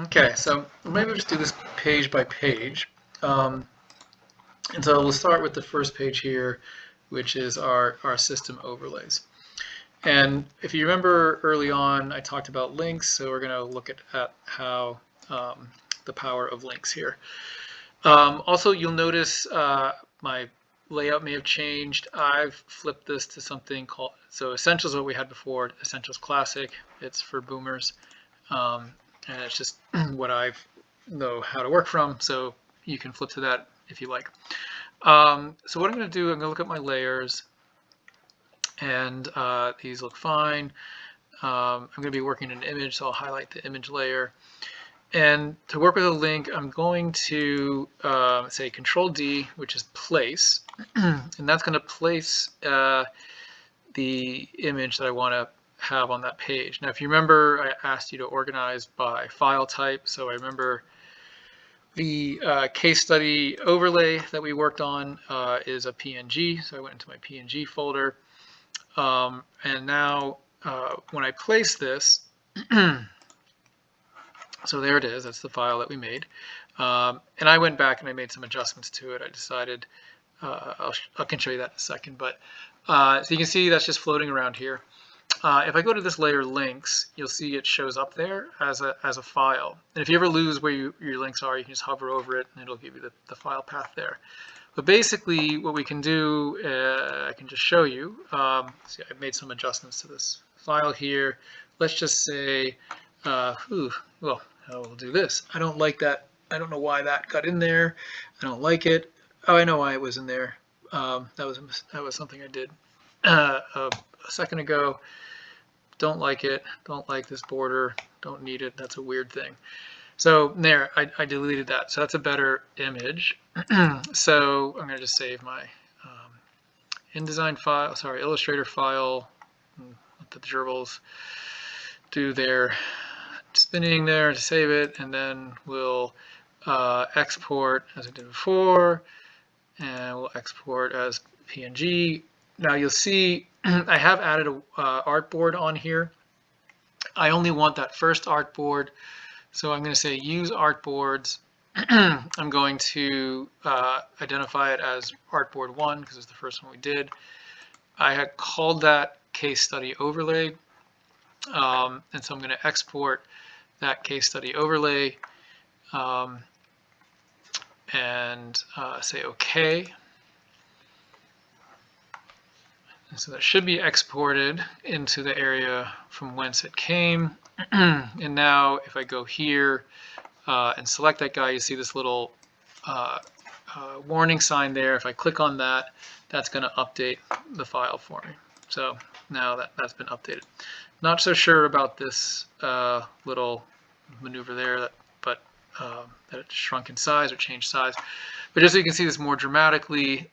Okay, so maybe we'll just do this page by page. And so we'll start with the first page here, which is our system overlays. And if you remember early on, I talked about links, so we're going to look at how the power of links here. Also, you'll notice my layout may have changed. I've flipped this to something called, so Essentials is what we had before, Essentials Classic. It's for boomers. And it's just what I know how to work from, so you can flip to that if you like. So what I'm going to do, I'm going to look at my layers, and these look fine. I'm going to be working in an image, so I'll highlight the image layer. And to work with a link, I'm going to say Control D, which is place, and that's going to place the image that I want to have on that page. Now, if you remember, I asked you to organize by file type. So I remember the case study overlay that we worked on is a PNG. So I went into my PNG folder. And now when I place this, so there it is. That's the file that we made. And I went back and I made some adjustments to it. I decided, I can show you that in a second. But so you can see that's just floating around here. If I go to this layer links, you'll see it shows up there as a file. And if you ever lose where your links are, you can just hover over it and it'll give you the file path there. But basically what we can do, I can just show you. See, I've made some adjustments to this file here. Let's just say, well, we'll do this. I don't like that. I don't know why that got in there. I don't like it. Oh, I know why it was in there. That was something I did a second ago. Don't like it. Don't like this border. Don't need it. That's a weird thing. So there, I deleted that. So that's a better image. So I'm going to just save my InDesign file, sorry, Illustrator file. Let the gerbils do their spinning there to save it, and then we'll export as I did before, and we'll export as PNG. Now you'll see I have added a artboard on here. I only want that first artboard, so I'm going to say use artboards. I'm going to identify it as artboard 1 because it's the first one we did. I had called that case study overlay, and so I'm going to export that case study overlay and say OK. And so that should be exported into the area from whence it came. And now if I go here and select that guy, you see this little warning sign there. If I click on that, that's going to update the file for me. So now that's been updated. Not so sure about this little maneuver there, that it shrunk in size or changed size. But just so you can see this more dramatically,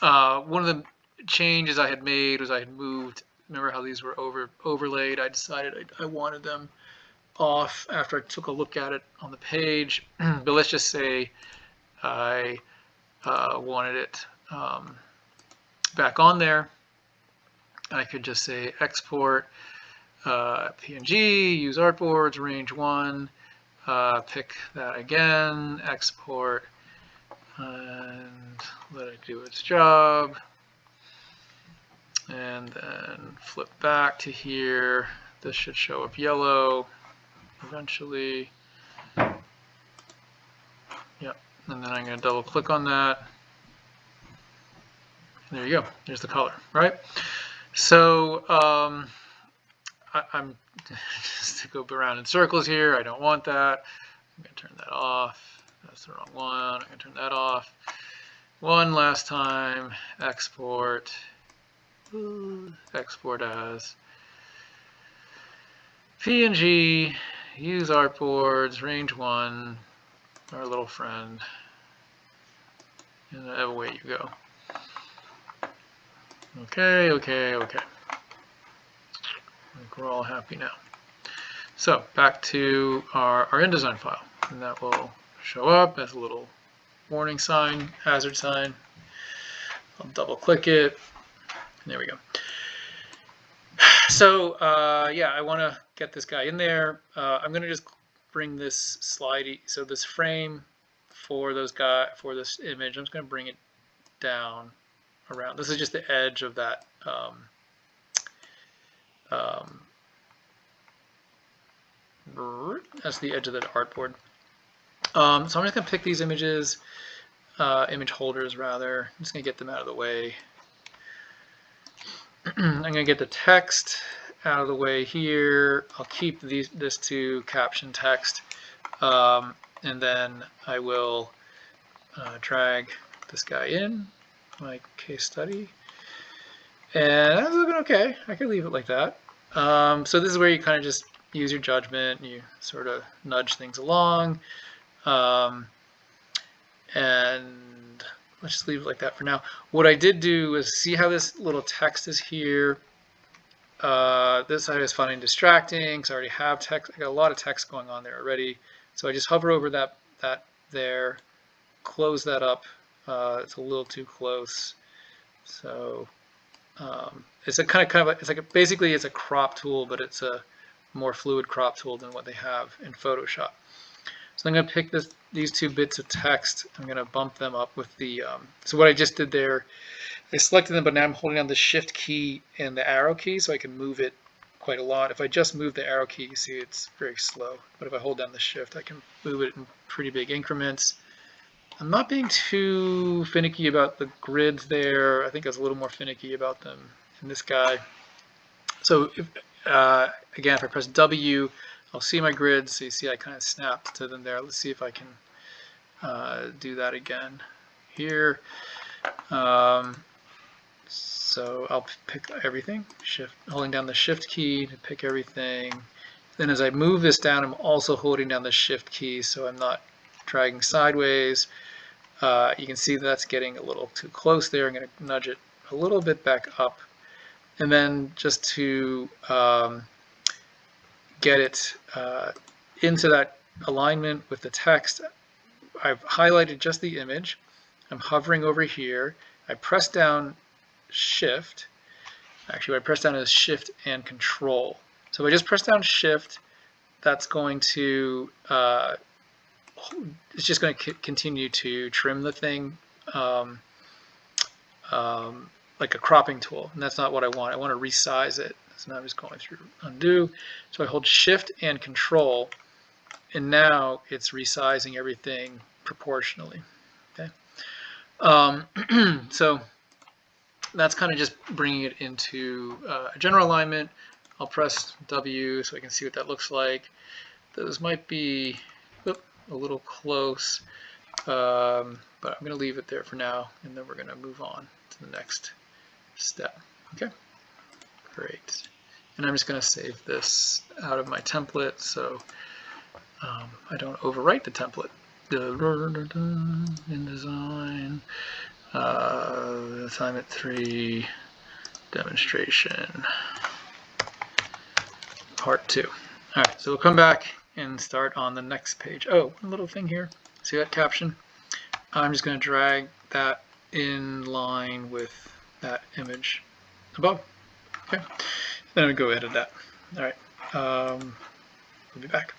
one of the changes I had made was I had moved, remember how these were overlaid? I decided I wanted them off after I took a look at it on the page. But let's just say I wanted it back on there. I could just say export PNG, use artboards, range 1, pick that again, export, and let it do its job. And then flip back to here. This should show up yellow eventually. Yep, and then I'm going to double click on that. And there you go, there's the color, right? So I'm just to go around in circles here. I don't want that. I'm going to turn that off. That's the wrong one. I'm going to turn that off. One last time, export. Export as PNG, use artboards, range 1, our little friend, and away you go. Okay. I think we're all happy now. So back to our InDesign file, and that will show up as a little warning sign, hazard sign. I'll double click it. There we go. So yeah, I want to get this guy in there. I'm going to just bring this slidey, so this frame for this image, I'm just going to bring it down around. This is just the edge of that that's the edge of the artboard. So I'm just going to pick these images, image holders rather. I'm just going to get them out of the way. I'm going to get the text out of the way here. I'll keep this to caption text, and then I will drag this guy in, my case study, and that's looking okay. I could leave it like that. So this is where you kind of just use your judgment, and you sort of nudge things along, and let's just leave it like that for now. What I did do is see how this little text is here. This I was finding distracting because I already have text. I got a lot of text going on there already. So I just hover over that there, close that up. It's a little too close. So it's a kind of it's like basically it's a crop tool, but it's a more fluid crop tool than what they have in Photoshop. So I'm going to pick these two bits of text. I'm going to bump them up with the. So what I just did there, I selected them, but now I'm holding down the Shift key and the arrow key, so I can move it quite a lot. If I just move the arrow key, you see it's very slow. But if I hold down the Shift, I can move it in pretty big increments. I'm not being too finicky about the grids there. I think I was a little more finicky about them in this guy. So if, again, if I press W, I'll see my grids. So you see I kind of snapped to them there. Let's see if I can do that again here. So I'll pick everything, holding down the Shift key to pick everything. Then as I move this down, I'm also holding down the Shift key so I'm not dragging sideways. You can see that's getting a little too close there. I'm going to nudge it a little bit back up. And then just to get it into that alignment with the text, I've highlighted just the image. I'm hovering over here. I press down Shift. Actually, what I press down is Shift and Control. So if I just press down Shift, that's going to it's just going to continue to trim the thing like a cropping tool, and that's not what I want. I want to resize it. So now I'm just going through Undo. So I hold Shift and Control, and now it's resizing everything proportionally. Okay. So that's kind of just bringing it into a general alignment. I'll press W so I can see what that looks like. Those might be a little close, but I'm going to leave it there for now, and then we're going to move on to the next step. Okay, great. And I'm just going to save this out of my template so I don't overwrite the template. InDesign, assignment 3, demonstration, part 2. All right, so we'll come back and start on the next page. Oh, one little thing here. See that caption? I'm just going to drag that in line with that image above. Okay, then we go edit that. All right, we'll be back.